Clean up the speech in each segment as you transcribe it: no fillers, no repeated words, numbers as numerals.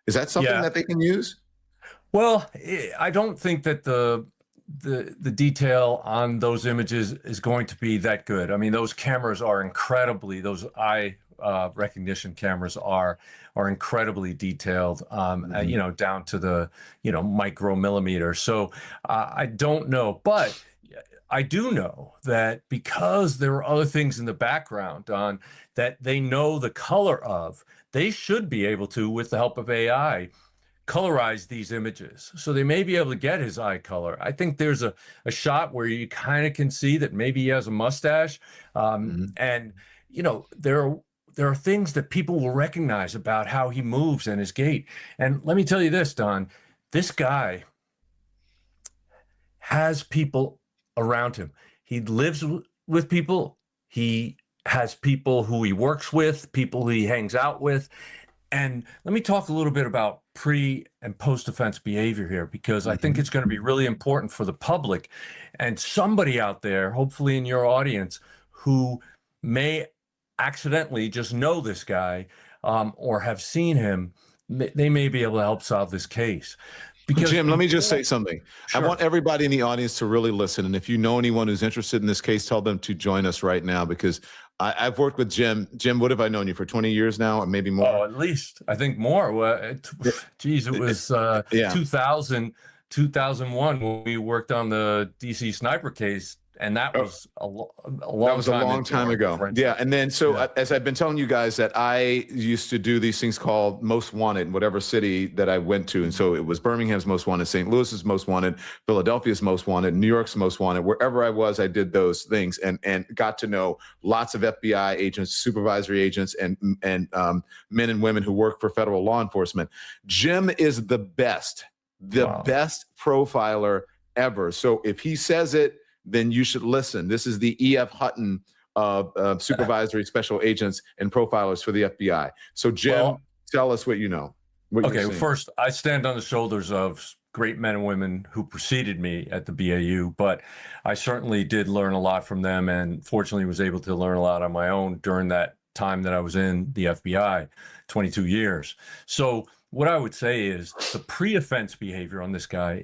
Is that something Yeah. that they can use? Well, I don't think that the detail on those images is going to be that good. I mean, those cameras are incredibly, those eye recognition cameras are incredibly detailed, Mhm. down to the, micromillimeter. So I don't know, but I do know that because there are other things in the background on that they know the color of, they should be able to, with the help of AI, colorize these images. So they may be able to get his eye color. I think there's a shot where you kind of can see that maybe he has a mustache. Mhm. And, there are things that people will recognize about how he moves and his gait. And let me tell you this, Don, this guy has people around him. He lives with people. He has people who he works with, people he hangs out with. And let me talk a little bit about pre and post offense behavior here, because I think Mhm. it's going to be really important for the public and somebody out there, hopefully in your audience, who may accidentally just know this guy, or have seen him. They may be able to help solve this case. Because Jim, let me just say before, something. I want sure. everybody in the audience to really listen. And if you know anyone who's interested in this case, tell them to join us right now, because I've worked with Jim. Jim, what have I known you for 20 years now, or maybe Oh, more? at least I think more. Well, Yeah. geez, it was Yeah. 2000, 2001 when we worked on the DC sniper case, and that Oh, was a that long was a time long into time our ago. Yeah. friendship. And then, so Yeah. as I've been telling you guys, that I used to do these things called Most Wanted in whatever city that I went to. And so it was Birmingham's Most Wanted, St. Louis's Most Wanted, Philadelphia's Most Wanted, New York's Most Wanted. Wherever I was, I did those things, and got to know lots of FBI agents, supervisory agents, and men and women who work for federal law enforcement. Jim is the Wow. best profiler ever. So if he says it, then you should listen. This is the E.F. Hutton of supervisory special agents and profilers for the FBI. So, Jim, Well, tell us what you know, what you're okay. Well, seeing. first, I stand on the shoulders of great men and women who preceded me at the BAU, but I certainly did learn a lot from them, and fortunately was able to learn a lot on my own during that time that I was in the FBI, 22 years. So what I would say is the pre-offense behavior on this guy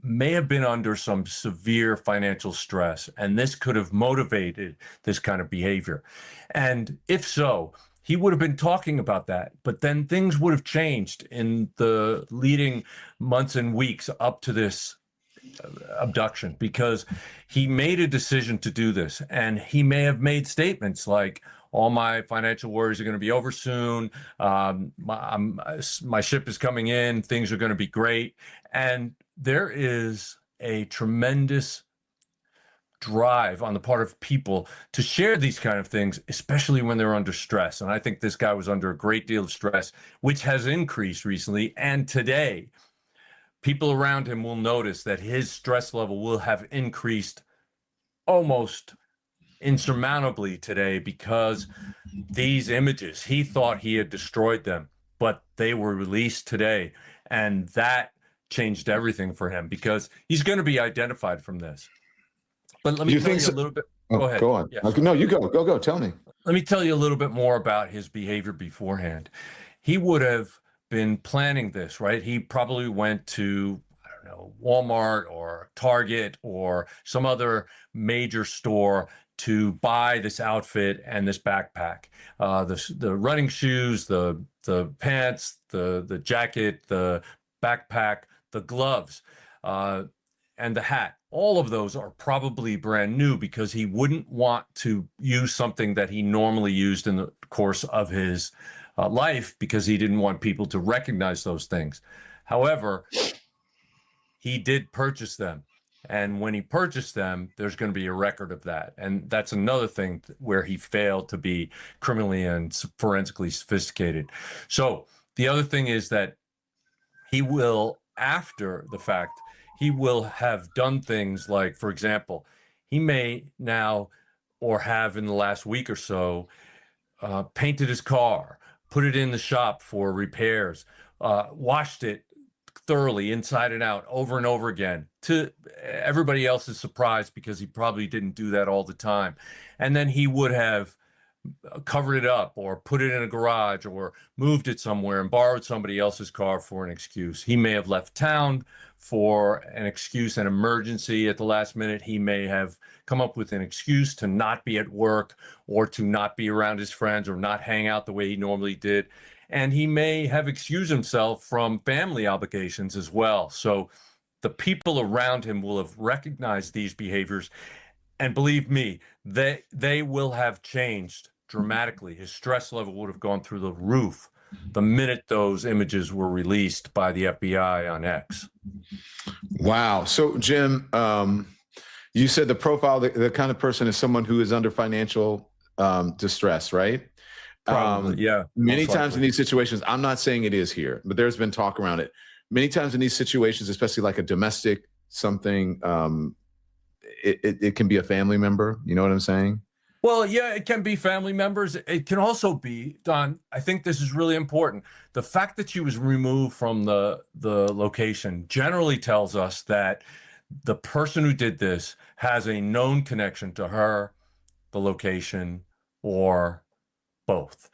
may have been under some severe financial stress, and this could have motivated this kind of behavior. And if so, he would have been talking about that, but then things would have changed in the leading months and weeks up to this abduction, because he made a decision to do this, and he may have made statements like, all my financial worries are going to be over soon. My ship is coming in. Things are going to be great. And there is a tremendous drive on the part of people to share these kind of things, especially when they're under stress. And I think this guy was under a great deal of stress, which has increased recently. And today, people around him will notice that his stress level will have increased almost insurmountably today, because these images, he thought he had destroyed them, but they were released today. And that changed everything for him, because he's going to be identified from this. But let Do me you tell think you a so? little bit. Go Oh, ahead. go on. Yeah, Okay, sorry. no, you go. Go. Tell me. Let me tell you a little bit more about his behavior beforehand. He would have been planning this, right? He probably went to, I don't know, Walmart or Target or some other major store to buy this outfit and this backpack, the running shoes, the pants, the jacket, the backpack, the gloves, uh, and the hat. All of those are probably brand new, because he wouldn't want to use something that he normally used in the course of his life, because he didn't want people to recognize those things. However, he did purchase them. And when he purchased them, there's going to be a record of that. And that's another thing where he failed to be criminally and forensically sophisticated. So the other thing is that he will, after the fact, he will have done things like, for example, he may now, or have in the last week or so, painted his car, put it in the shop for repairs, washed it thoroughly inside and out over and over again, to everybody else's surprise, because he probably didn't do that all the time. And then he would have covered it up or put it in a garage or moved it somewhere and borrowed somebody else's car for an excuse. He may have left town for an excuse, an emergency at the last minute. He may have come up with an excuse to not be at work or to not be around his friends or not hang out the way he normally did. And he may have excused himself from family obligations as well. So the people around him will have recognized these behaviors. And believe me, they will have changed dramatically. His stress level would have gone through the roof the minute those images were released by the FBI on X. Wow. So, Jim, you said the profile, the kind of person is someone who is under financial distress, right? Probably, yeah. Many times in these situations, I'm not saying it is here, but there's been talk around it. Many times in these situations, especially like a domestic something, it can be a family member. You know what I'm saying? Well, yeah, it can be family members. It can also be, Don, I think this is really important. The fact that she was removed from the location generally tells us that the person who did this has a known connection to her, the location, or both.